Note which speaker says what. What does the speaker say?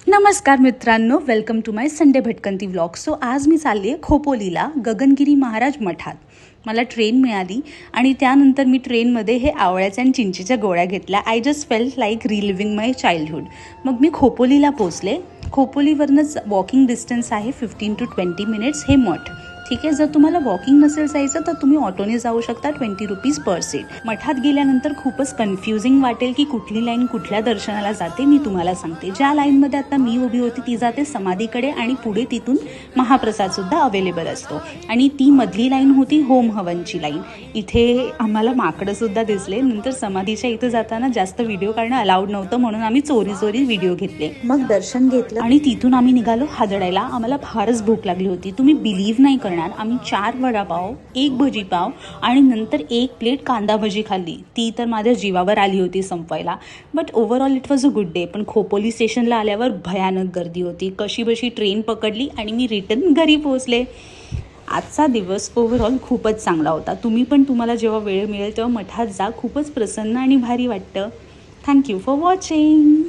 Speaker 1: नमस्कार मित्रांनो, welcome to my Sunday भटकंती व्लॉग. सो आज मी चालली आहे खोपोलीला गगनगिरी महाराज मठात. मला ट्रेन मिळाली आणि त्यानंतर मी ट्रेनमध्ये हे आवळ्याच्या आणि चिंचेच्या गोळ्या घेतल्या. I just felt like relieving my childhood. मग मी खोपोलीला पोचले. खोपोलीवरनंच वॉकिंग डिस्टन्स आहे 15 to 20 मिनिट्स हे मठ. ठीक आहे, जर तुम्हाला वॉकिंग नसेल जायचं तर तुम्ही ऑटोने जाऊ शकता. 20 रुपीज पर सीट. मठात गेल्यानंतर खूपच कन्फ्युजिंग वाटेल की कुठली लाईन कुठल्या दर्शनाला जाते. मी तुम्हाला सांगते. ज्या लाईनमध्ये आता मी उभी होती ती जाते समाधीकडे आणि पुढे तिथून महाप्रसादसुद्धा अवेलेबल असतो. आणि ती मधली लाईन होती होम हवनची लाईन. इथे आम्हाला माकडंसुद्धा दिसले. नंतर समाधीच्या इथे जाताना जास्त व्हिडिओ काढणं अलाउड नव्हतं म्हणून आम्ही चोरी व्हिडिओ घेतले. मग दर्शन घेतलं आणि तिथून आम्ही निघालो हादडायला. आम्हाला फारच भूक लागली होती. तुम्ही बिलीव्ह नाही करणार, आम्ही 4 वडापाव, 1 भजीपाव आणि नंतर 1 प्लेट कांदा भजी खाल्ली. ती तर माझ्या जीवावर आली होती संपवायला. But overall it was a good day. पण खोपोली स्टेशनला आल्यावर भयानक गर्दी होती. कशीबशी ट्रेन पकडली आणि मी रिटर्न घरी पोहोचले. आजचा दिवस ओव्हरऑल खूपच चांगला होता. तुम्ही पण तुम्हाला जेव्हा वेळ मिळेल तेव्हा मठात जा. खूपच प्रसन्न आणि भारी वाटतं. Thank you for watching.